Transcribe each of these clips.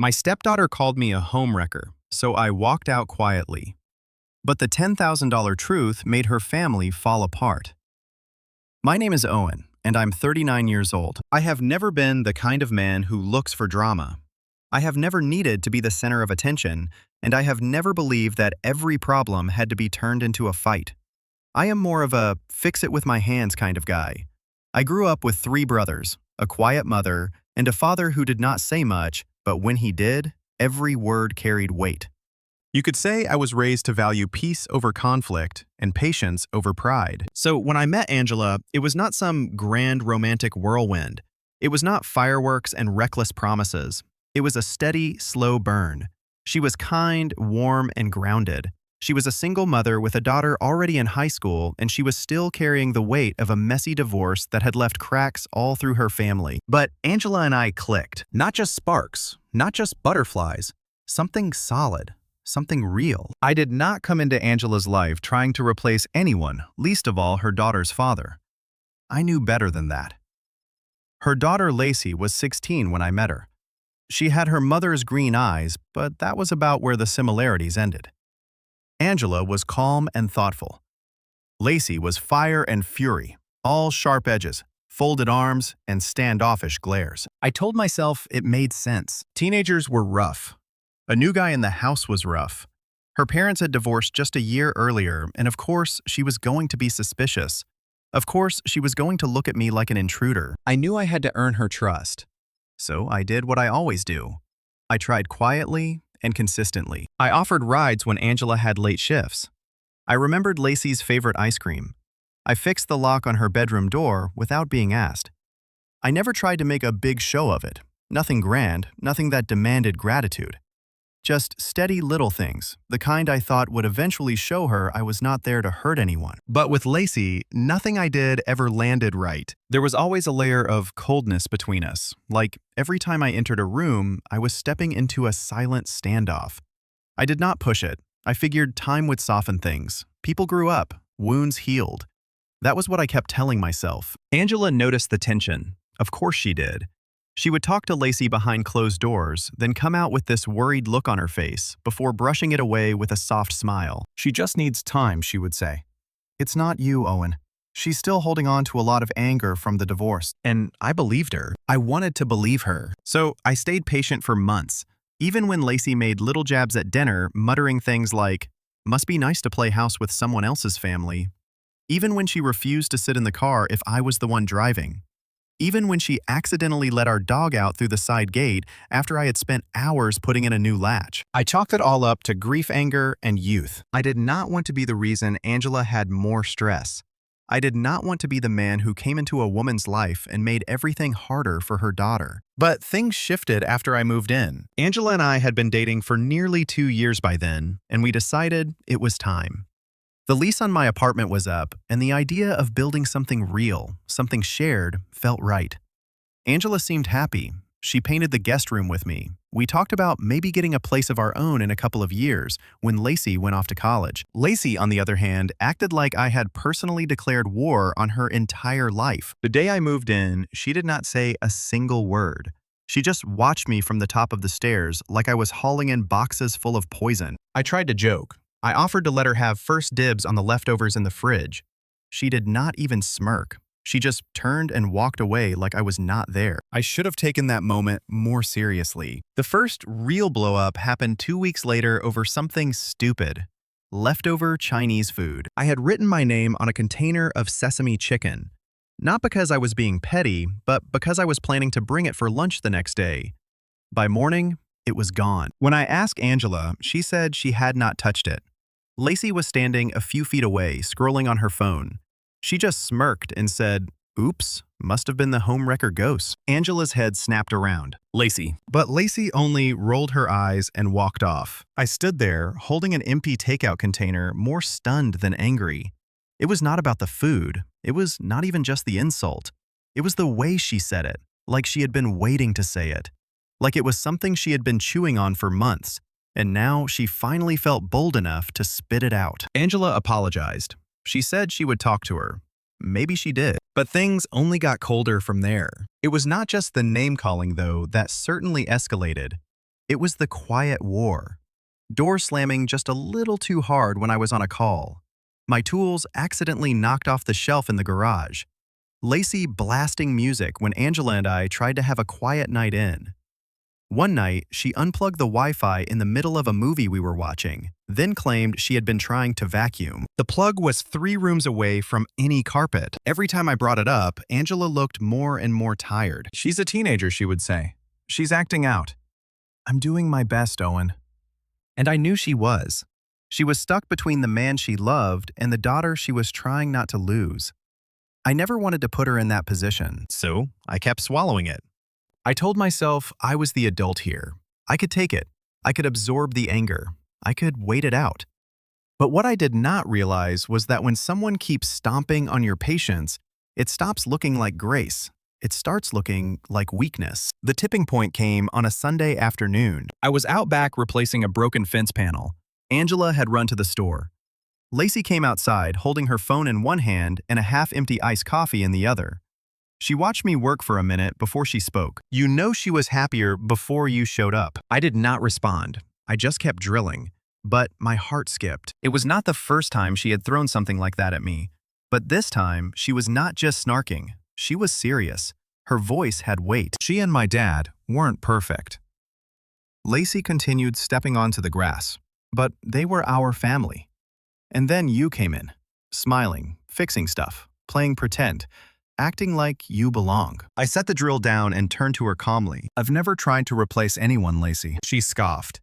My stepdaughter called me a homewrecker, so I walked out quietly. But the $10,000 truth made her family fall apart. My name is Owen, and I'm 39 years old. I have never been the kind of man who looks for drama. I have never needed to be the center of attention, and I have never believed that every problem had to be turned into a fight. I am more of a fix-it-with-my-hands kind of guy. I grew up with 3 brothers, a quiet mother, and a father who did not say much, but when he did, every word carried weight. You could say I was raised to value peace over conflict and patience over pride. So when I met Angela, it was not some grand romantic whirlwind. It was not fireworks and reckless promises. It was a steady, slow burn. She was kind, warm, and grounded. She was a single mother with a daughter already in high school, and she was still carrying the weight of a messy divorce that had left cracks all through her family. But Angela and I clicked. Not just sparks, not just butterflies, something solid. Something real. I did not come into Angela's life trying to replace anyone, least of all her daughter's father. I knew better than that. Her daughter Lacy was 16 when I met her. She had her mother's green eyes, but that was about where the similarities ended. Angela was calm and thoughtful. Lacy was fire and fury, all sharp edges, folded arms, and standoffish glares. I told myself it made sense. Teenagers were rough. A new guy in the house was rough. Her parents had divorced just a year earlier, and of course, she was going to be suspicious. Of course, she was going to look at me like an intruder. I knew I had to earn her trust. So I did what I always do. I tried quietly and consistently. I offered rides when Angela had late shifts. I remembered Lacy's favorite ice cream. I fixed the lock on her bedroom door without being asked. I never tried to make a big show of it. Nothing grand, nothing that demanded gratitude. Just steady little things, the kind I thought would eventually show her I was not there to hurt anyone. But with Lacy, nothing I did ever landed right. There was always a layer of coldness between us. Like, every time I entered a room, I was stepping into a silent standoff. I did not push it. I figured time would soften things. People grew up. Wounds healed. That was what I kept telling myself. Angela noticed the tension. Of course she did. She would talk to Lacy behind closed doors, then come out with this worried look on her face before brushing it away with a soft smile. She just needs time, she would say. It's not you, Owen. She's still holding on to a lot of anger from the divorce. And I believed her. I wanted to believe her. So I stayed patient for months, even when Lacy made little jabs at dinner, muttering things like, "Must be nice to play house with someone else's family." Even when she refused to sit in the car if I was the one driving. Even when she accidentally let our dog out through the side gate after I had spent hours putting in a new latch. I chalked it all up to grief, anger, and youth. I did not want to be the reason Angela had more stress. I did not want to be the man who came into a woman's life and made everything harder for her daughter. But things shifted after I moved in. Angela and I had been dating for nearly 2 years by then, and we decided it was time. The lease on my apartment was up, and the idea of building something real, something shared, felt right. Angela seemed happy. She painted the guest room with me. We talked about maybe getting a place of our own in a couple of years when Lacy went off to college. Lacy, on the other hand, acted like I had personally declared war on her entire life. The day I moved in, she did not say a single word. She just watched me from the top of the stairs like I was hauling in boxes full of poison. I tried to joke. I offered to let her have first dibs on the leftovers in the fridge. She did not even smirk. She just turned and walked away like I was not there. I should have taken that moment more seriously. The first real blow-up happened 2 weeks later over something stupid. Leftover Chinese food. I had written my name on a container of sesame chicken. Not because I was being petty, but because I was planning to bring it for lunch the next day. By morning, it was gone. When I asked Angela, she said she had not touched it. Lacy was standing a few feet away, scrolling on her phone. She just smirked and said, "Oops, must have been the Homewrecker ghost." Angela's head snapped around. "Lacy." But Lacy only rolled her eyes and walked off. I stood there, holding an empty takeout container, more stunned than angry. It was not about the food. It was not even just the insult. It was the way she said it, like she had been waiting to say it. Like it was something she had been chewing on for months. And now she finally felt bold enough to spit it out. Angela apologized. She said she would talk to her. Maybe she did. But things only got colder from there. It was not just the name-calling, though, that certainly escalated. It was the quiet war. Door slamming just a little too hard when I was on a call. My tools accidentally knocked off the shelf in the garage. Lacy blasting music when Angela and I tried to have a quiet night in. One night, she unplugged the Wi-Fi in the middle of a movie we were watching, then claimed she had been trying to vacuum. The plug was 3 rooms away from any carpet. Every time I brought it up, Angela looked more and more tired. "She's a teenager," she would say. "She's acting out." "I'm doing my best, Owen." And I knew she was. She was stuck between the man she loved and the daughter she was trying not to lose. I never wanted to put her in that position, so I kept swallowing it. I told myself I was the adult here. I could take it. I could absorb the anger. I could wait it out. But what I did not realize was that when someone keeps stomping on your patience, it stops looking like grace. It starts looking like weakness. The tipping point came on a Sunday afternoon. I was out back replacing a broken fence panel. Angela had run to the store. Lacy came outside holding her phone in one hand and a half-empty iced coffee in the other. She watched me work for a minute before she spoke. You know she was happier before you showed up. I did not respond. I just kept drilling. But my heart skipped. It was not the first time she had thrown something like that at me. But this time, she was not just snarking. She was serious. Her voice had weight. She and my dad weren't perfect. Lacy continued stepping onto the grass. But they were our family. And then you came in, smiling, fixing stuff, playing pretend, acting like you belong. I set the drill down and turned to her calmly. I've never tried to replace anyone, Lacy. She scoffed.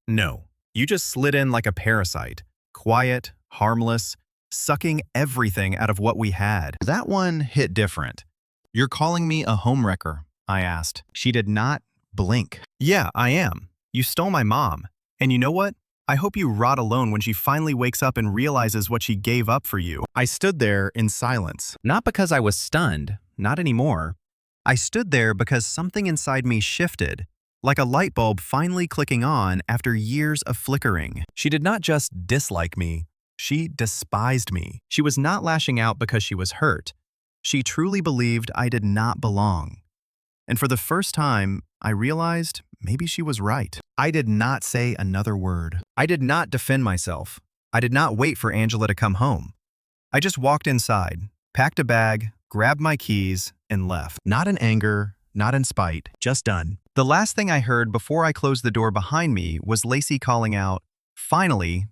No, you just slid in like a parasite. Quiet, harmless, sucking everything out of what we had. That one hit different. You're calling me a homewrecker, I asked. She did not blink. Yeah, I am. You stole my mom. And you know what? I hope you rot alone when she finally wakes up and realizes what she gave up for you. I stood there in silence. Not because I was stunned, not anymore. I stood there because something inside me shifted, like a light bulb finally clicking on after years of flickering. She did not just dislike me, she despised me. She was not lashing out because she was hurt. She truly believed I did not belong. And for the first time, I realized maybe she was right. I did not say another word. I did not defend myself. I did not wait for Angela to come home. I just walked inside, packed a bag, grabbed my keys, and left. Not in anger, not in spite, just done. The last thing I heard before I closed the door behind me was Lacy calling out, "Finally."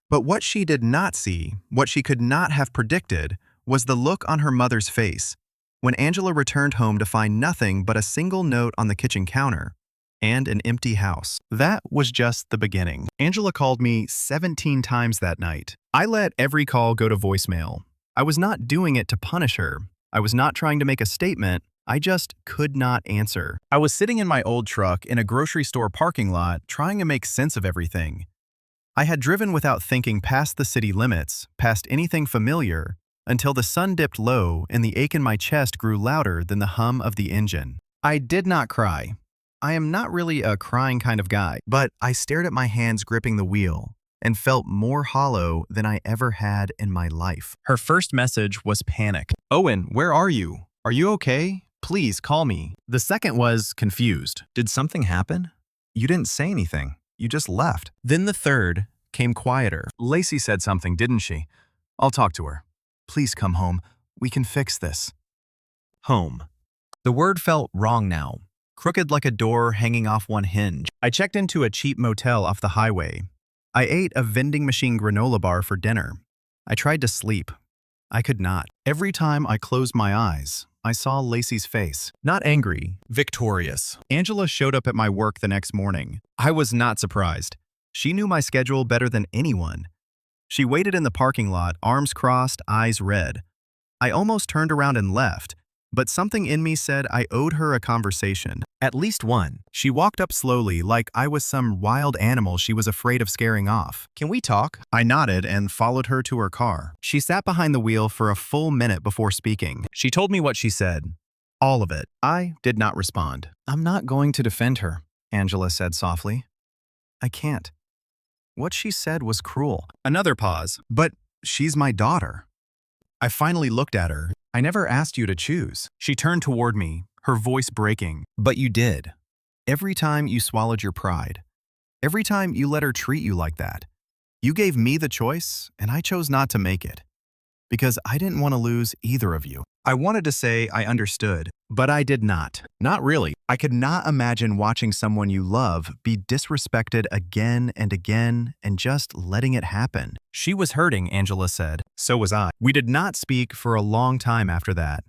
But what she did not see, what she could not have predicted, was the look on her mother's face when Angela returned home to find nothing but a single note on the kitchen counter and an empty house. That was just the beginning. Angela called me 17 times that night. I let every call go to voicemail. I was not doing it to punish her. I was not trying to make a statement. I just could not answer. I was sitting in my old truck in a grocery store parking lot trying to make sense of everything. I had driven without thinking past the city limits, past anything familiar, until the sun dipped low and the ache in my chest grew louder than the hum of the engine. I did not cry. I am not really a crying kind of guy, but I stared at my hands gripping the wheel and felt more hollow than I ever had in my life. Her first message was panic. "Owen, where are you? Are you okay? Please call me." The second was confused. "Did something happen? You didn't say anything. You just left." Then the third came quieter. "Lacy said something, didn't she? I'll talk to her. Please come home. We can fix this." Home. The word felt wrong now, crooked like a door hanging off one hinge. I checked into a cheap motel off the highway. I ate a vending machine granola bar for dinner. I tried to sleep. I could not. Every time I closed my eyes, I saw Lacy's face. Not angry, victorious. Angela showed up at my work the next morning. I was not surprised. She knew my schedule better than anyone. She waited in the parking lot, arms crossed, eyes red. I almost turned around and left, but something in me said I owed her a conversation. At least one. She walked up slowly like I was some wild animal she was afraid of scaring off. "Can we talk?" I nodded and followed her to her car. She sat behind the wheel for a full minute before speaking. She told me what she said. All of it. I did not respond. "I'm not going to defend her," Angela said softly. "I can't." What she said was cruel. Another pause. "But she's my daughter." I finally looked at her. "I never asked you to choose." She turned toward me, her voice breaking. "But you did. Every time you swallowed your pride, every time you let her treat you like that, you gave me the choice and I chose not to make it. Because I didn't want to lose either of you. I wanted to say I understood, but I did not. Not really. I could not imagine watching someone you love be disrespected again and again and just letting it happen. She was hurting, Angela said. So was I. We did not speak for a long time after that.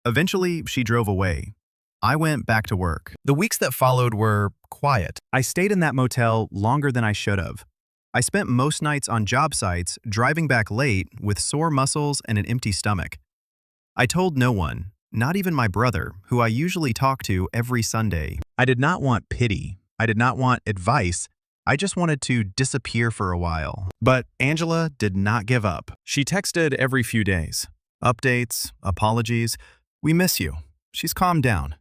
Eventually, she drove away. I went back to work. The weeks that followed were quiet. I stayed in that motel longer than I should have. I spent most nights on job sites, driving back late with sore muscles and an empty stomach. I told no one, not even my brother, who I usually talk to every Sunday. I did not want pity. I did not want advice. I just wanted to disappear for a while. But Angela did not give up. She texted every few days. Updates, apologies. We miss you. She's calmed down.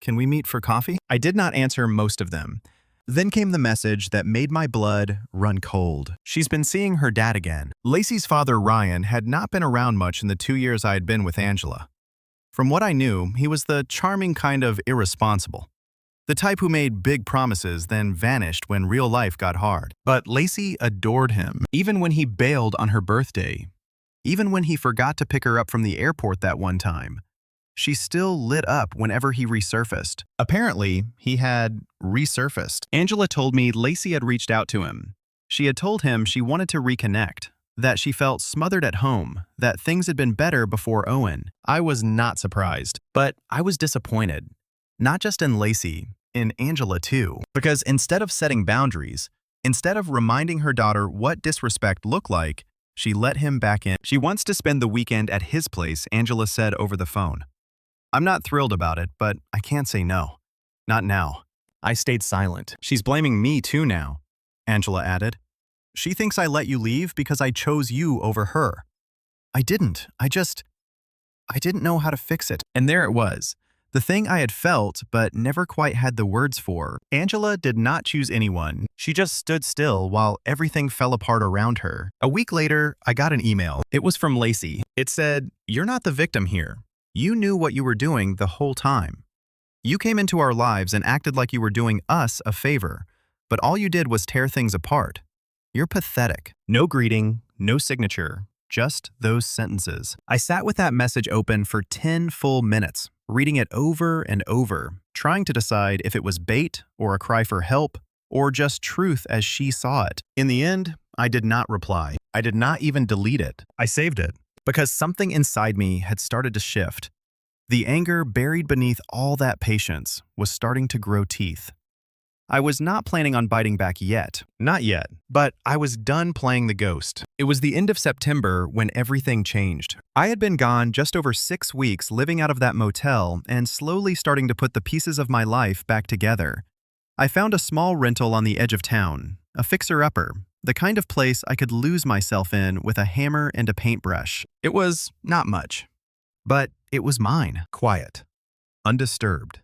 Can we meet for coffee? I did not answer most of them. Then came the message that made my blood run cold. She's been seeing her dad again. Lacy's father, Ryan, had not been around much in the 2 years I had been with Angela. From what I knew, he was the charming kind of irresponsible. The type who made big promises then vanished when real life got hard. But Lacy adored him, even when he bailed on her birthday. Even when he forgot to pick her up from the airport that one time. She still lit up whenever he resurfaced. Apparently, he had resurfaced. Angela told me Lacy had reached out to him. She had told him she wanted to reconnect, that she felt smothered at home, that things had been better before Owen. I was not surprised, but I was disappointed. Not just in Lacy, in Angela too. Because instead of setting boundaries, instead of reminding her daughter what disrespect looked like, she let him back in. She wants to spend the weekend at his place, Angela said over the phone. I'm not thrilled about it, but I can't say no. Not now. I stayed silent. She's blaming me too now, Angela added. She thinks I let you leave because I chose you over her. I didn't. I didn't know how to fix it. And there it was. The thing I had felt but never quite had the words for. Angela did not choose anyone. She just stood still while everything fell apart around her. A week later, I got an email. It was from Lacy. It said, "You're not the victim here. You knew what you were doing the whole time. You came into our lives and acted like you were doing us a favor, but all you did was tear things apart. You're pathetic." No greeting, no signature, just those sentences. I sat with that message open for 10 full minutes, reading it over and over, trying to decide if it was bait or a cry for help or just truth as she saw it. In the end, I did not reply. I did not even delete it. I saved it. Because something inside me had started to shift. The anger buried beneath all that patience was starting to grow teeth. I was not planning on biting back yet. Not yet. But I was done playing the ghost. It was the end of September when everything changed. I had been gone just over 6 weeks living out of that motel and slowly starting to put the pieces of my life back together. I found a small rental on the edge of town, a fixer-upper. The kind of place I could lose myself in with a hammer and a paintbrush. It was not much, but it was mine. Quiet, undisturbed,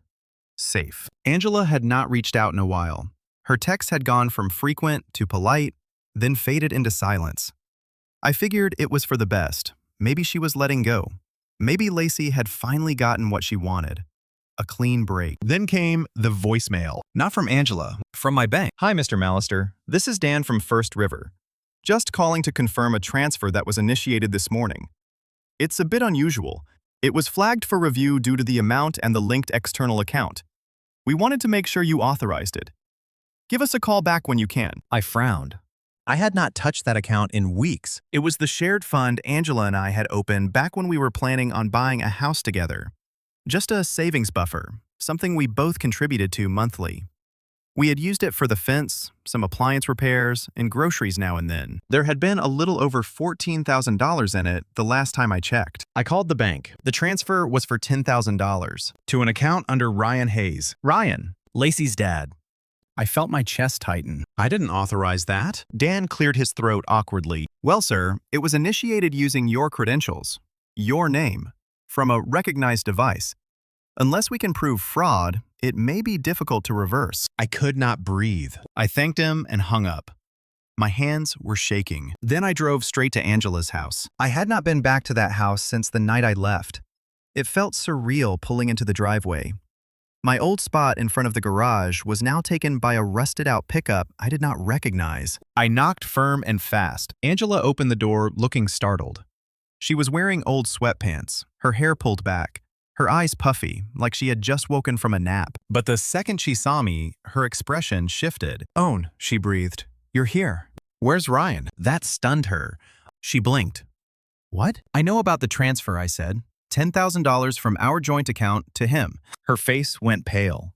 safe. Angela had not reached out in a while. Her texts had gone from frequent to polite, then faded into silence. I figured it was for the best. Maybe she was letting go. Maybe Lacy had finally gotten what she wanted. A clean break. Then came the voicemail. Not from Angela, from my bank. "Hi, Mr. Mallister. This is Dan from First River. Just calling to confirm a transfer that was initiated this morning. It's a bit unusual. It was flagged for review due to the amount and the linked external account. We wanted to make sure you authorized it. Give us a call back when you can." I frowned. I had not touched that account in weeks. It was the shared fund Angela and I had opened back when we were planning on buying a house together. Just a savings buffer, something we both contributed to monthly. We had used it for the fence, some appliance repairs, and groceries now and then. There had been a little over $14,000 in it the last time I checked. I called the bank. The transfer was for $10,000 to an account under Ryan Hayes. Ryan, Lacy's dad. I felt my chest tighten. "I didn't authorize that." Dan cleared his throat awkwardly. "Well, sir, it was initiated using your credentials, your name, from a recognized device. Unless we can prove fraud, it may be difficult to reverse." I could not breathe. I thanked him and hung up. My hands were shaking. Then I drove straight to Angela's house. I had not been back to that house since the night I left. It felt surreal pulling into the driveway. My old spot in front of the garage was now taken by a rusted-out pickup I did not recognize. I knocked firm and fast. Angela opened the door, looking startled. She was wearing old sweatpants, her hair pulled back, her eyes puffy, like she had just woken from a nap. But the second she saw me, her expression shifted. "Owen," she breathed. "You're here. Where's Ryan?" That stunned her. She blinked. "What?" "I know about the transfer," I said. $10,000 from our joint account to him." Her face went pale.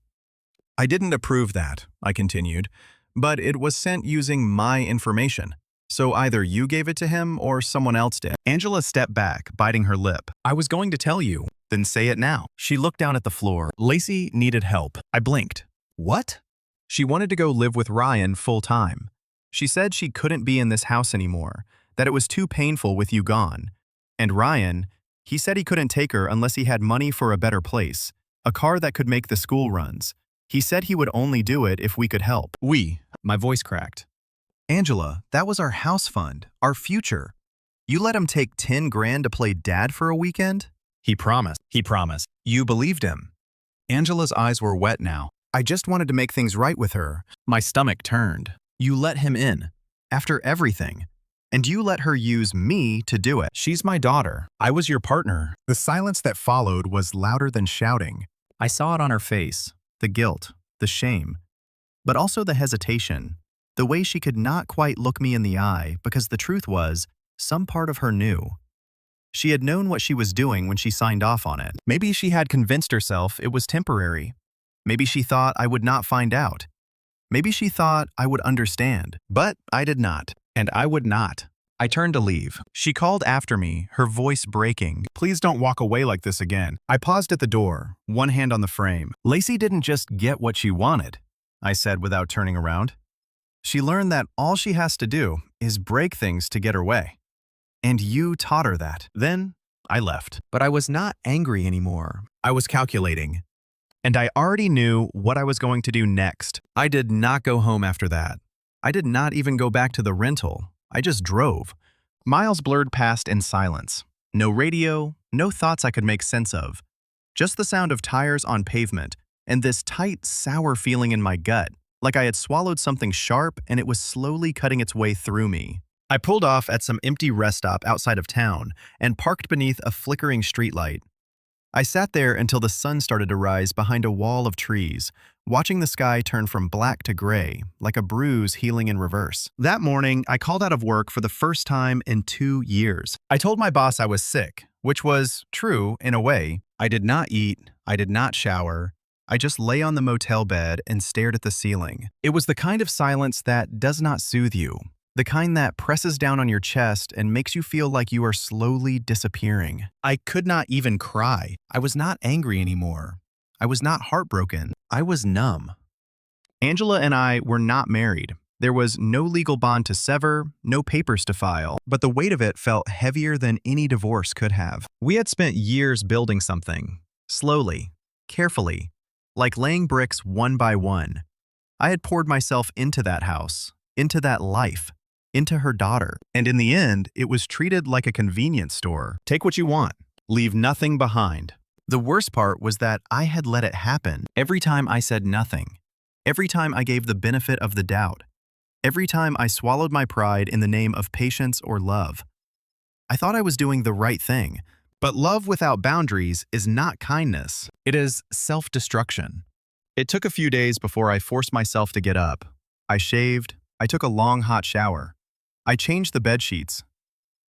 "I didn't approve that," I continued, "but it was sent using my information. So either you gave it to him or someone else did." Angela stepped back, biting her lip. "I was going to tell you." "Then say it now." She looked down at the floor. "Lacy needed help." I blinked. "What?" "She wanted to go live with Ryan full-time. She said she couldn't be in this house anymore, that it was too painful with you gone. And Ryan, he said he couldn't take her unless he had money for a better place, a car that could make the school runs. He said he would only do it if we could help." My voice cracked. "Angela, that was our house fund, our future. You let him take 10 grand to play dad for a weekend?" He promised. You believed him." Angela's eyes were wet now. "I just wanted to make things right with her." My stomach turned. "You let him in. After everything. And you let her use me to do it. She's my daughter. I was your partner." The silence that followed was louder than shouting. I saw it on her face. The guilt, the shame, but also the hesitation. The way she could not quite look me in the eye because the truth was, some part of her knew. She had known what she was doing when she signed off on it. Maybe she had convinced herself it was temporary. Maybe she thought I would not find out. Maybe she thought I would understand. But I did not. And I would not. I turned to leave. She called after me, her voice breaking. "Please don't walk away like this again." I paused at the door, one hand on the frame. "Lacy didn't just get what she wanted," I said without turning around. "She learned that all she has to do is break things to get her way. And you taught her that." Then I left. But I was not angry anymore. I was calculating. And I already knew what I was going to do next. I did not go home after that. I did not even go back to the rental. I just drove. Miles blurred past in silence. No radio, no thoughts I could make sense of. Just the sound of tires on pavement and this tight, sour feeling in my gut, like I had swallowed something sharp and it was slowly cutting its way through me. I pulled off at some empty rest stop outside of town and parked beneath a flickering streetlight. I sat there until the sun started to rise behind a wall of trees, watching the sky turn from black to gray, like a bruise healing in reverse. That morning, I called out of work for the first time in 2 years. I told my boss I was sick, which was true in a way. I did not eat, I did not shower. I just lay on the motel bed and stared at the ceiling. It was the kind of silence that does not soothe you, the kind that presses down on your chest and makes you feel like you are slowly disappearing. I could not even cry. I was not angry anymore. I was not heartbroken. I was numb. Angela and I were not married. There was no legal bond to sever, no papers to file, but the weight of it felt heavier than any divorce could have. We had spent years building something, slowly, carefully, like laying bricks one by one. I had poured myself into that house, into that life, into her daughter, and in the end, it was treated like a convenience store. Take what you want, leave nothing behind. The worst part was that I had let it happen. Every time I said nothing, every time I gave the benefit of the doubt, every time I swallowed my pride in the name of patience or love. I thought I was doing the right thing, but love without boundaries is not kindness. It is self-destruction. It took a few days before I forced myself to get up. I shaved, I took a long hot shower. I changed the bed sheets.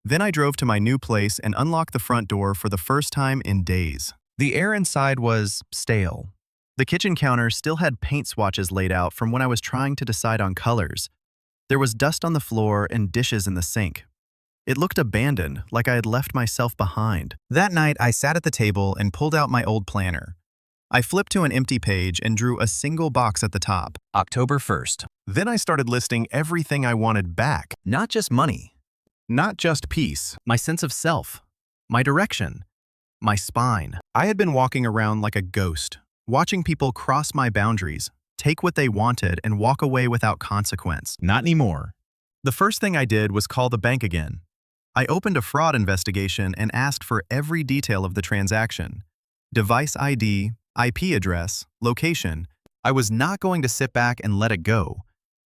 Then I drove to my new place and unlocked the front door for the first time in days. The air inside was stale. The kitchen counter still had paint swatches laid out from when I was trying to decide on colors. There was dust on the floor and dishes in the sink. It looked abandoned, like I had left myself behind. That night, I sat at the table and pulled out my old planner. I flipped to an empty page and drew a single box at the top. October 1st. Then I started listing everything I wanted back. Not just money. Not just peace. My sense of self. My direction. My spine. I had been walking around like a ghost, watching people cross my boundaries, take what they wanted, and walk away without consequence. Not anymore. The first thing I did was call the bank again. I opened a fraud investigation and asked for every detail of the transaction. Device ID, IP address, location. I was not going to sit back and let it go.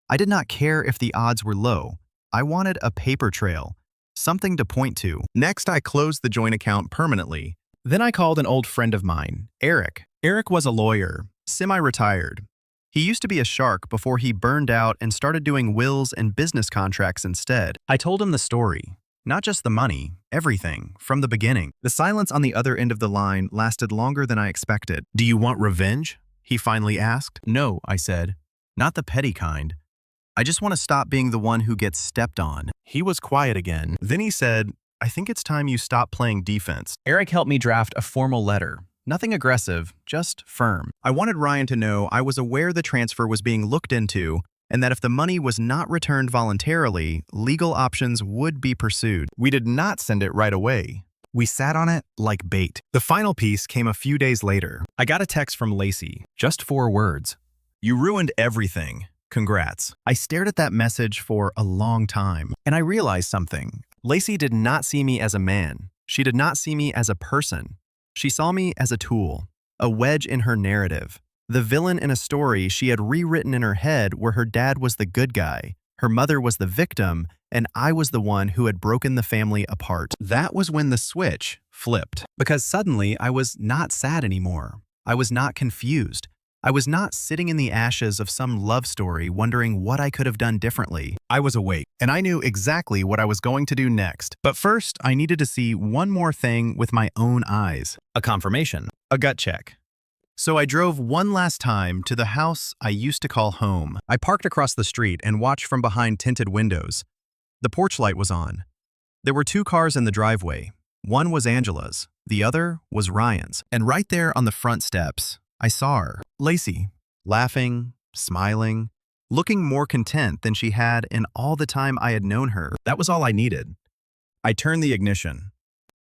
I did not care if the odds were low. I wanted a paper trail, something to point to. Next, I closed the joint account permanently. Then I called an old friend of mine, Eric. Eric was a lawyer, semi-retired. He used to be a shark before he burned out and started doing wills and business contracts instead. I told him the story. Not just the money, everything, from the beginning. The silence on the other end of the line lasted longer than I expected. "Do you want revenge?" he finally asked. "No," I said. "Not the petty kind. I just want to stop being the one who gets stepped on." He was quiet again. Then he said, "I think it's time you stop playing defense." Eric helped me draft a formal letter. Nothing aggressive, just firm. I wanted Ryan to know I was aware the transfer was being looked into and that if the money was not returned voluntarily, legal options would be pursued. We did not send it right away. We sat on it like bait. The final piece came a few days later. I got a text from Lacy, just 4 words. "You ruined everything. Congrats." I stared at that message for a long time, and I realized something. Lacy did not see me as a man. She did not see me as a person. She saw me as a tool, a wedge in her narrative, the villain in a story she had rewritten in her head where her dad was the good guy, her mother was the victim, and I was the one who had broken the family apart. That was when the switch flipped, because suddenly I was not sad anymore. I was not confused. I was not sitting in the ashes of some love story wondering what I could have done differently. I was awake, and I knew exactly what I was going to do next. But first, I needed to see one more thing with my own eyes. A confirmation. A gut check. So I drove one last time to the house I used to call home. I parked across the street and watched from behind tinted windows. The porch light was on. There were 2 cars in the driveway. One was Angela's, the other was Ryan's. And right there on the front steps, I saw her, Lacy, laughing, smiling, looking more content than she had in all the time I had known her. That was all I needed. I turned the ignition.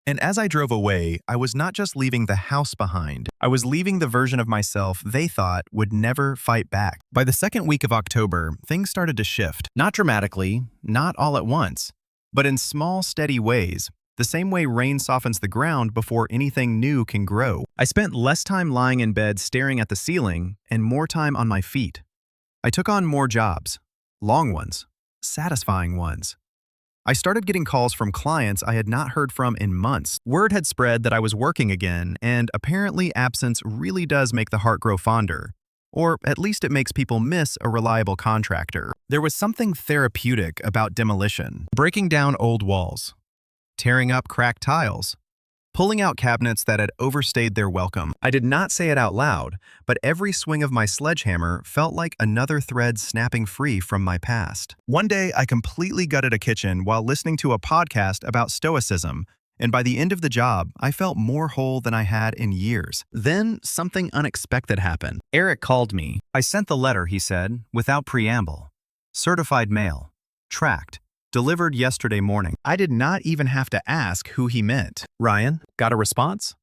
And as I drove away, I was not just leaving the house behind. I was leaving the version of myself they thought would never fight back. By the second week of October, things started to shift. Not dramatically, not all at once, but in small, steady ways. The same way rain softens the ground before anything new can grow. I spent less time lying in bed staring at the ceiling and more time on my feet. I took on more jobs, long ones, satisfying ones. I started getting calls from clients I had not heard from in months. Word had spread that I was working again, and apparently absence really does make the heart grow fonder. Or at least it makes people miss a reliable contractor. There was something therapeutic about demolition, breaking down old walls, tearing up cracked tiles, pulling out cabinets that had overstayed their welcome. I did not say it out loud, but every swing of my sledgehammer felt like another thread snapping free from my past. One day, I completely gutted a kitchen while listening to a podcast about stoicism, and by the end of the job, I felt more whole than I had in years. Then, something unexpected happened. Eric called me. "I sent the letter," he said, without preamble. "Certified mail. Tracked. Delivered yesterday morning." I did not even have to ask who he meant. "Ryan, got a response?"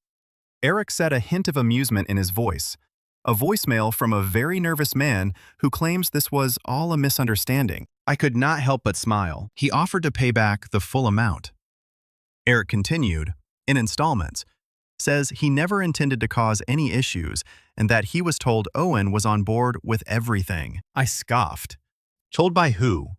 Eric said, a hint of amusement in his voice. A voicemail from a very nervous man who claims this was all a misunderstanding. I could not help but smile. He offered to pay back the full amount. Eric continued, in installments, says he never intended to cause any issues and that he was told Owen was on board with everything. I scoffed. "Told by who?"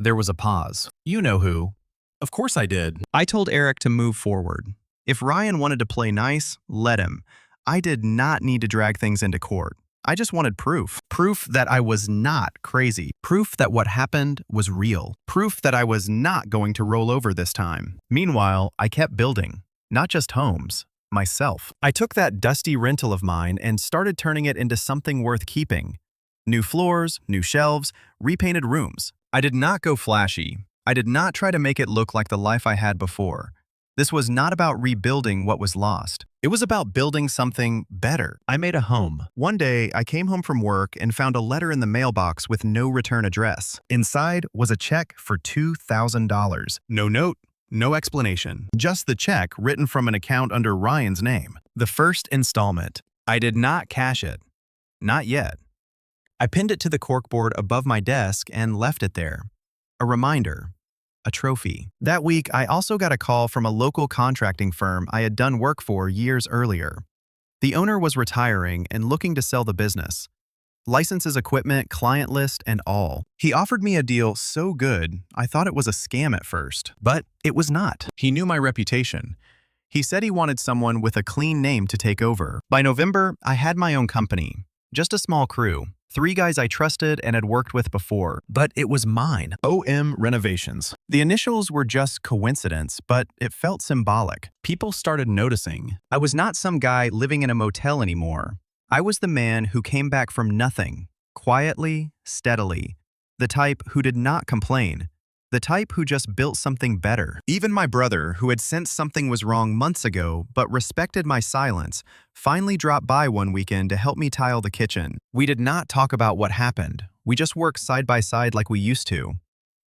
There was a pause. "You know who." "Of course I did." I told Eric to move forward. If Ryan wanted to play nice, let him. I did not need to drag things into court. I just wanted proof. Proof that I was not crazy. Proof that what happened was real. Proof that I was not going to roll over this time. Meanwhile, I kept building. Not just homes. Myself. I took that dusty rental of mine and started turning it into something worth keeping. New floors, new shelves, repainted rooms. I did not go flashy. I did not try to make it look like the life I had before. This was not about rebuilding what was lost. It was about building something better. I made a home. One day, I came home from work and found a letter in the mailbox with no return address. Inside was a check for $2,000. No note, no explanation. Just the check written from an account under Ryan's name. The first installment. I did not cash it. Not yet. I pinned it to the corkboard above my desk and left it there. A reminder. A trophy. That week, I also got a call from a local contracting firm I had done work for years earlier. The owner was retiring and looking to sell the business. Licenses, equipment, client list, and all. He offered me a deal so good, I thought it was a scam at first. But it was not. He knew my reputation. He said he wanted someone with a clean name to take over. By November, I had my own company. Just a small crew. 3 guys I trusted and had worked with before. But it was mine. OM Renovations. The initials were just coincidence, but it felt symbolic. People started noticing. I was not some guy living in a motel anymore. I was the man who came back from nothing, quietly, steadily. The type who did not complain. The type who just built something better. Even my brother, who had sensed something was wrong months ago but respected my silence, finally dropped by one weekend to help me tile the kitchen. We did not talk about what happened. We just worked side by side like we used to.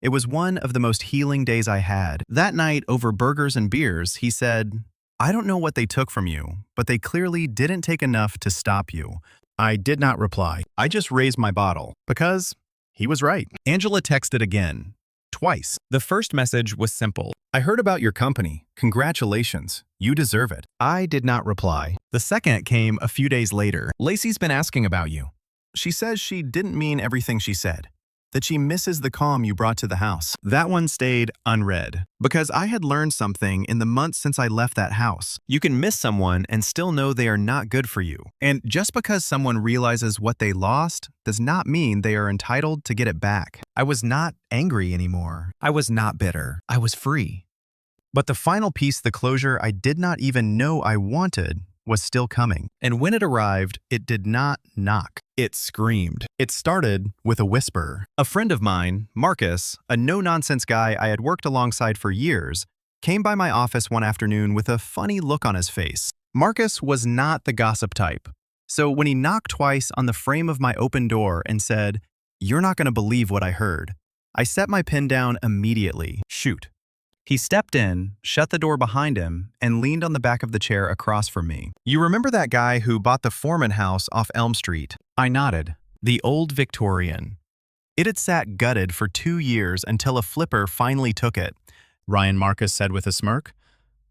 It was one of the most healing days I had. That night, over burgers and beers, he said, "I don't know what they took from you, but they clearly didn't take enough to stop you." I did not reply. I just raised my bottle, because he was right. Angela texted again. Twice. The first message was simple. "I heard about your company. Congratulations. You deserve it." I did not reply. The second came a few days later. "Lacy's been asking about you. She says she didn't mean everything she said. That she misses the calm you brought to the house." That one stayed unread, because I had learned something in the months since I left that house. You can miss someone and still know they are not good for you. And just because someone realizes what they lost does not mean they are entitled to get it back. I was not angry anymore. I was not bitter. I was free. But the final piece, the closure I did not even know I wanted, was still coming. And when it arrived, it did not knock. It screamed. It started with a whisper. A friend of mine, Marcus, a no-nonsense guy I had worked alongside for years, came by my office one afternoon with a funny look on his face. Marcus was not the gossip type. So when he knocked twice on the frame of my open door and said, "You're not going to believe what I heard," I set my pen down immediately. Shoot. He stepped in, shut the door behind him, and leaned on the back of the chair across from me. "You remember that guy who bought the Foreman house off Elm Street?" I nodded. The old Victorian. It had sat gutted for 2 years until a flipper finally took it. Ryan Marcus said with a smirk.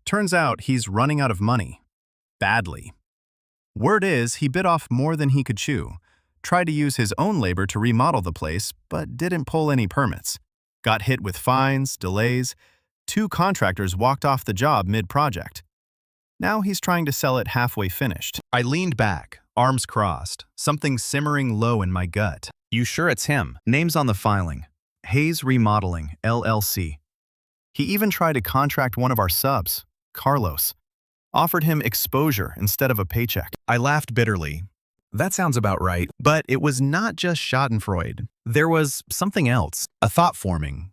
"Turns out he's running out of money. Badly. Word is he bit off more than he could chew. Tried to use his own labor to remodel the place, but didn't pull any permits. Got hit with fines, delays. 2 contractors walked off the job mid-project. Now he's trying to sell it halfway finished." I leaned back, arms crossed, something simmering low in my gut. "You sure it's him?" Names on the filing. Hayes Remodeling, LLC. He even tried to contract one of our subs, Carlos. Offered him exposure instead of a paycheck. I laughed bitterly. That sounds about right. But it was not just schadenfreude. There was something else, a thought forming.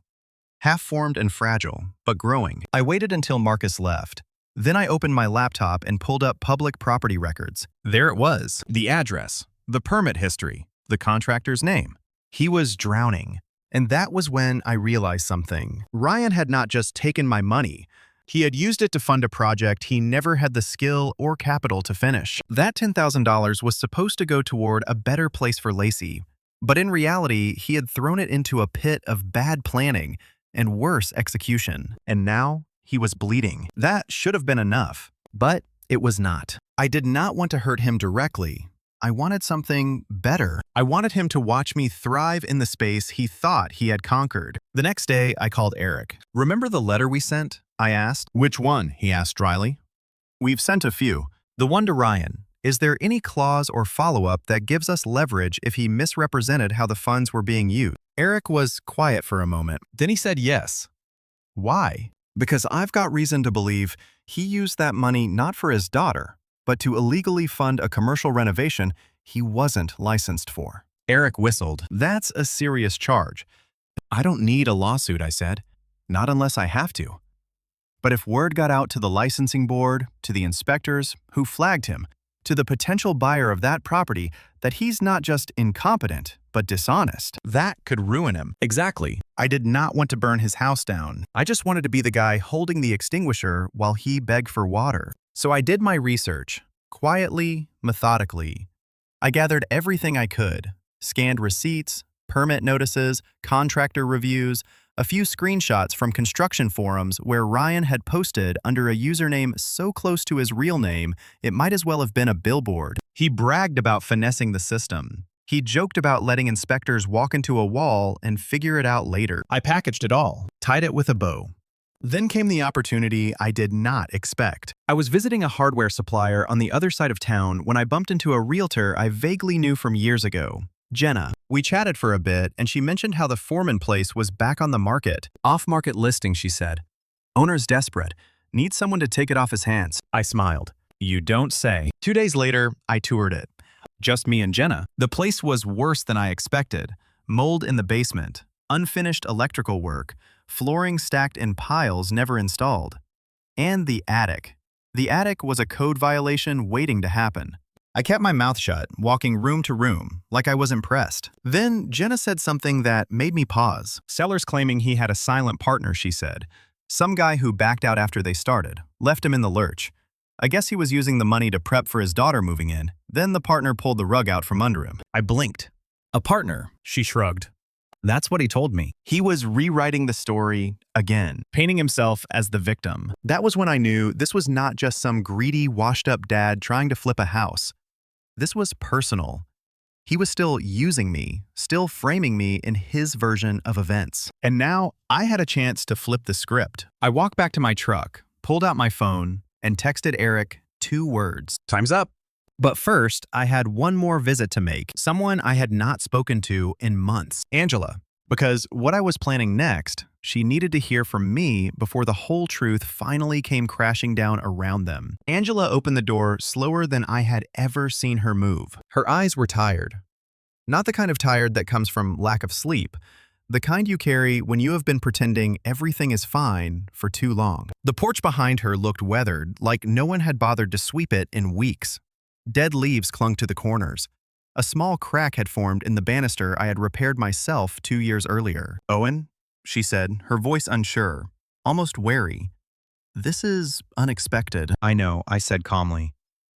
Half-formed and fragile, but growing. I waited until Marcus left. Then I opened my laptop and pulled up public property records. There it was, the address, the permit history, the contractor's name. He was drowning. And that was when I realized something. Ryan had not just taken my money. He had used it to fund a project he never had the skill or capital to finish. That $10,000 was supposed to go toward a better place for Lacy. But in reality, he had thrown it into a pit of bad planning and worse execution. And now he was bleeding. That should have been enough, but it was not. I did not want to hurt him directly. I wanted something better. I wanted him to watch me thrive in the space he thought he had conquered. The next day, I called Eric. "Remember the letter we sent?" I asked. "Which one?" he asked dryly. "We've sent a few. The one to Ryan. Is there any clause or follow-up that gives us leverage if he misrepresented how the funds were being used?" Eric was quiet for a moment. Then he said yes. "Why?" "Because I've got reason to believe he used that money not for his daughter, but to illegally fund a commercial renovation he wasn't licensed for." Eric whistled. "That's a serious charge." "I don't need a lawsuit," I said. "Not unless I have to." But if word got out to the licensing board, to the inspectors who flagged him, to the potential buyer of that property that he's not just incompetent, but dishonest, that could ruin him. Exactly. I did not want to burn his house down. I just wanted to be the guy holding the extinguisher while he begged for water. So I did my research, quietly, methodically. I gathered everything I could, scanned receipts, permit notices, contractor reviews, A few screenshots from construction forums where Ryan had posted under a username so close to his real name, it might as well have been a billboard. He bragged about finessing the system. He joked about letting inspectors walk into a wall and figure it out later. I packaged it all, tied it with a bow. Then came the opportunity I did not expect. I was visiting a hardware supplier on the other side of town when I bumped into a realtor I vaguely knew from years ago, Jenna. We chatted for a bit, and she mentioned how the Foreman place was back on the market. Off-market listing, she said. Owner's desperate. Needs someone to take it off his hands. I smiled. You don't say. 2 days later, I toured it. Just me and Jenna. The place was worse than I expected. Mold in the basement, unfinished electrical work, flooring stacked in piles never installed. And the attic. The attic was a code violation waiting to happen. I kept my mouth shut, walking room to room, like I was impressed. Then Jenna said something that made me pause. Seller's claiming he had a silent partner, she said. Some guy who backed out after they started, left him in the lurch. I guess he was using the money to prep for his daughter moving in. Then the partner pulled the rug out from under him. I blinked. A partner, she shrugged. That's what he told me. He was rewriting the story again, painting himself as the victim. That was when I knew this was not just some greedy, washed-up dad trying to flip a house. This was personal. He was still using me, still framing me in his version of events. And now I had a chance to flip the script. I walked back to my truck, pulled out my phone, and texted Eric 2 words. Time's up. But first, I had one more visit to make, someone I had not spoken to in months, Angela. Because what I was planning next, she needed to hear from me before the whole truth finally came crashing down around them. Angela opened the door slower than I had ever seen her move. Her eyes were tired. Not the kind of tired that comes from lack of sleep, the kind you carry when you have been pretending everything is fine for too long. The porch behind her looked weathered, like no one had bothered to sweep it in weeks. Dead leaves clung to the corners. A small crack had formed in the banister I had repaired myself 2 years earlier. Owen, she said, her voice unsure, almost wary. This is unexpected. I know, I said calmly.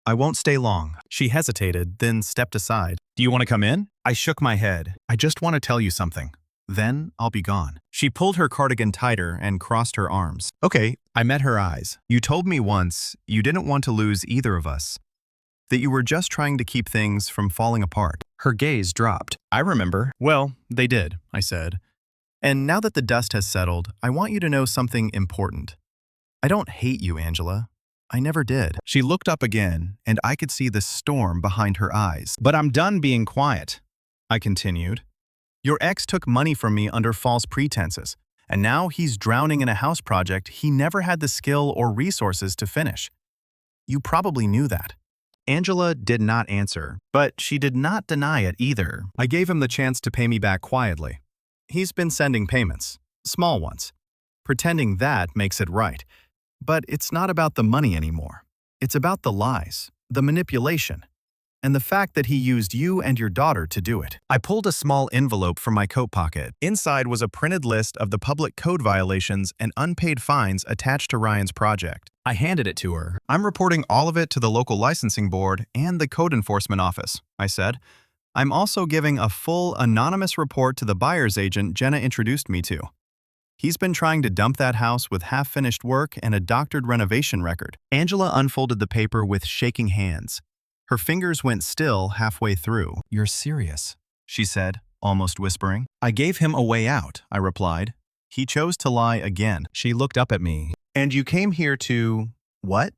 I won't stay long. She hesitated, then stepped aside. Do you want to come in? I shook my head. I just want to tell you something. Then I'll be gone. She pulled her cardigan tighter and crossed her arms. Okay, I met her eyes. You told me once you didn't want to lose either of us. That you were just trying to keep things from falling apart. Her gaze dropped. I remember. Well, they did, I said. And now that the dust has settled, I want you to know something important. I don't hate you, Angela. I never did. She looked up again, and I could see the storm behind her eyes. But I'm done being quiet, I continued. Your ex took money from me under false pretenses, and now he's drowning in a house project he never had the skill or resources to finish. You probably knew that. Angela did not answer, but she did not deny it either. I gave him the chance to pay me back quietly. He's been sending payments, small ones, pretending that makes it right. But it's not about the money anymore. It's about the lies, the manipulation, and the fact that he used you and your daughter to do it. I pulled a small envelope from my coat pocket. Inside was a printed list of the public code violations and unpaid fines attached to Ryan's project. I handed it to her. I'm reporting all of it to the local licensing board and the code enforcement office, I said. I'm also giving a full anonymous report to the buyer's agent Jenna introduced me to. He's been trying to dump that house with half-finished work and a doctored renovation record. Angela unfolded the paper with shaking hands. Her fingers went still halfway through. You're serious, she said, almost whispering. I gave him a way out, I replied. He chose to lie again. She looked up at me. And you came here to… what?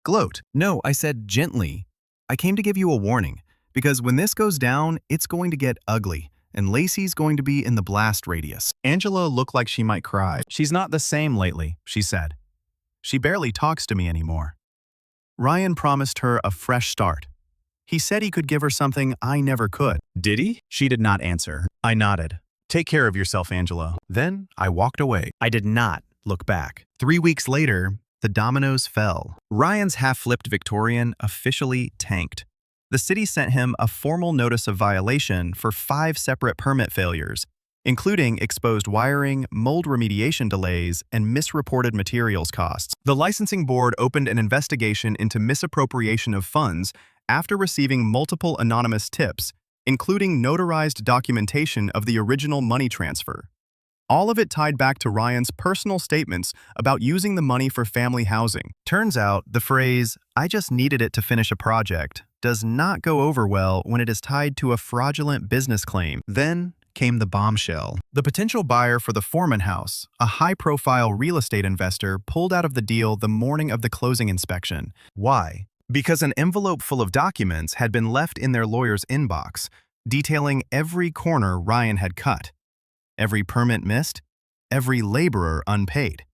Gloat. No, I said gently. I came to give you a warning, because when this goes down, it's going to get ugly, and Lacy's going to be in the blast radius. Angela looked like she might cry. She's not the same lately, she said. She barely talks to me anymore. Ryan promised her a fresh start. He said he could give her something I never could. Did he? She did not answer. I nodded. Take care of yourself, Angela. Then I walked away. I did not look back. 3 weeks later, the dominoes fell. Ryan's half-flipped Victorian officially tanked. The city sent him a formal notice of violation for 5 separate permit failures, including exposed wiring, mold remediation delays, and misreported materials costs. The licensing board opened an investigation into misappropriation of funds after receiving multiple anonymous tips, including notarized documentation of the original money transfer. All of it tied back to Ryan's personal statements about using the money for family housing. Turns out, the phrase, "I just needed it to finish a project," does not go over well when it is tied to a fraudulent business claim. Then came the bombshell. The potential buyer for the Foreman house, a high-profile real estate investor, pulled out of the deal the morning of the closing inspection. Why? Because an envelope full of documents had been left in their lawyer's inbox, detailing every corner Ryan had cut, every permit missed, every laborer unpaid,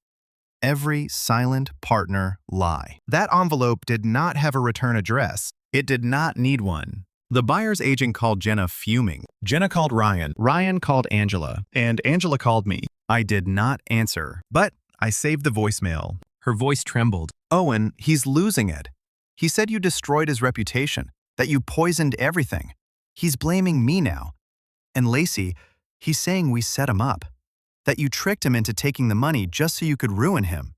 every silent partner lie. That envelope did not have a return address. It did not need one. The buyer's agent called Jenna fuming. Jenna called Ryan. Ryan called Angela. And Angela called me. I did not answer, but I saved the voicemail. Her voice trembled. "Owen, he's losing it. He said you destroyed his reputation, that you poisoned everything. He's blaming me now. And Lacy, he's saying we set him up, that you tricked him into taking the money just so you could ruin him.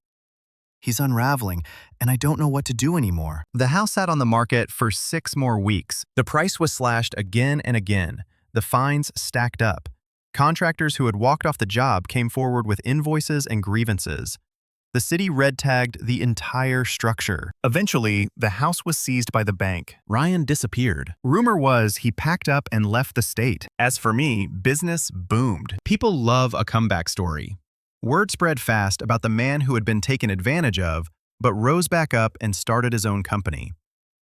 He's unraveling, and I don't know what to do anymore." The house sat on the market for 6 more weeks. The price was slashed again and again. The fines stacked up. Contractors who had walked off the job came forward with invoices and grievances. The city red-tagged the entire structure. Eventually, the house was seized by the bank. Ryan disappeared. Rumor was he packed up and left the state. As for me, business boomed. People love a comeback story. Word spread fast about the man who had been taken advantage of, but rose back up and started his own company.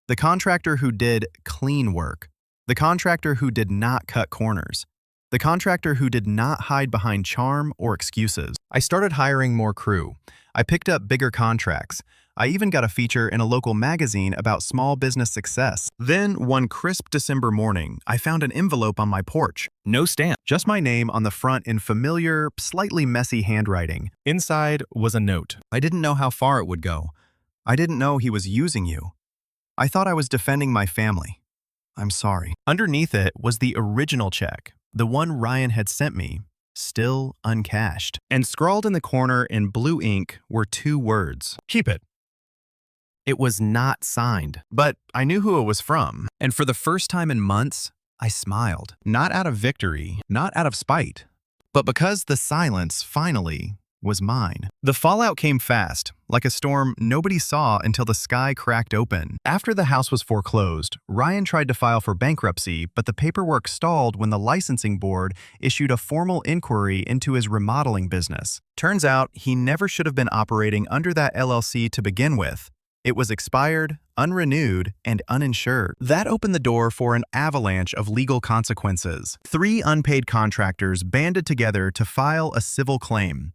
The contractor who did clean work. The contractor who did not cut corners. The contractor who did not hide behind charm or excuses. I started hiring more crew. I picked up bigger contracts. I even got a feature in a local magazine about small business success. Then, one crisp December morning, I found an envelope on my porch. No stamp, just my name on the front in familiar, slightly messy handwriting. Inside was a note. I didn't know how far it would go. I didn't know he was using you. I thought I was defending my family. I'm sorry. Underneath it was the original check, the one Ryan had sent me, still uncashed. And scrawled in the corner in blue ink were 2 words. Keep it. It was not signed, but I knew who it was from. And for the first time in months, I smiled. Not out of victory, not out of spite, but because the silence, finally, was mine. The fallout came fast, like a storm nobody saw until the sky cracked open. After the house was foreclosed, Ryan tried to file for bankruptcy, but the paperwork stalled when the licensing board issued a formal inquiry into his remodeling business. Turns out he never should have been operating under that LLC to begin with. It was expired, unrenewed, and uninsured. That opened the door for an avalanche of legal consequences. 3 unpaid contractors banded together to file a civil claim.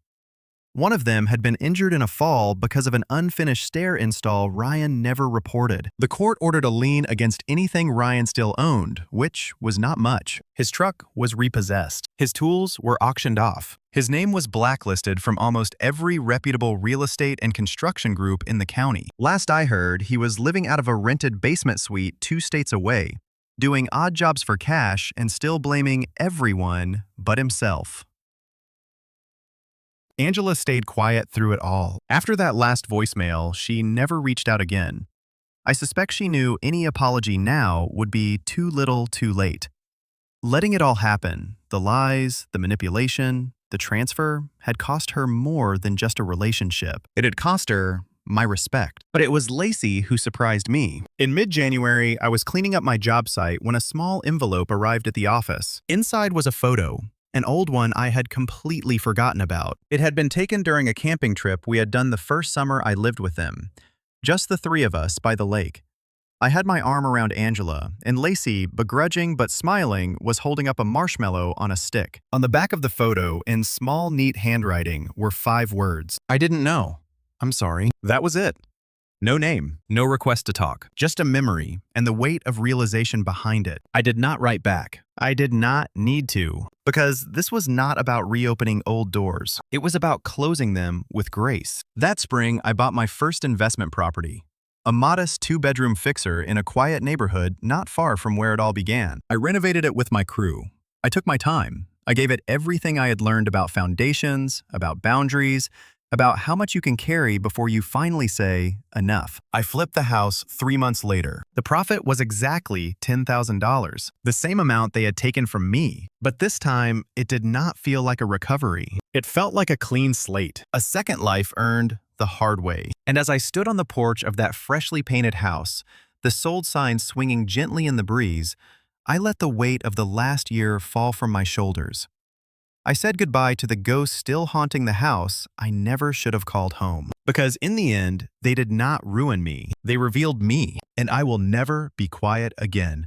One of them had been injured in a fall because of an unfinished stair install Ryan never reported. The court ordered a lien against anything Ryan still owned, which was not much. His truck was repossessed. His tools were auctioned off. His name was blacklisted from almost every reputable real estate and construction group in the county. Last I heard, he was living out of a rented basement suite 2 states away, doing odd jobs for cash and still blaming everyone but himself. Angela stayed quiet through it all. After that last voicemail, she never reached out again. I suspect she knew any apology now would be too little too late. Letting it all happen, the lies, the manipulation, the transfer, had cost her more than just a relationship. It had cost her my respect. But it was Lacy who surprised me. In mid-January, I was cleaning up my job site when a small envelope arrived at the office. Inside was a photo. An old one I had completely forgotten about. It had been taken during a camping trip we had done the first summer I lived with them. Just the 3 of us by the lake. I had my arm around Angela, and Lacy, begrudging but smiling, was holding up a marshmallow on a stick. On the back of the photo, in small, neat handwriting, were 5 words. I didn't know. I'm sorry. That was it. No name, no request to talk, just a memory and the weight of realization behind it. I did not write back. I did not need to, because this was not about reopening old doors. It was about closing them with grace. That spring, I bought my first investment property, a modest 2-bedroom fixer in a quiet neighborhood not far from where it all began. I renovated it with my crew. I took my time. I gave it everything I had learned about foundations, about boundaries, about how much you can carry before you finally say, enough. I flipped the house 3 months later. The profit was exactly $10,000, the same amount they had taken from me. But this time, it did not feel like a recovery. It felt like a clean slate, a second life earned the hard way. And as I stood on the porch of that freshly painted house, the sold sign swinging gently in the breeze, I let the weight of the last year fall from my shoulders. I said goodbye to the ghosts still haunting the house I never should have called home. Because in the end, they did not ruin me. They revealed me, and I will never be quiet again.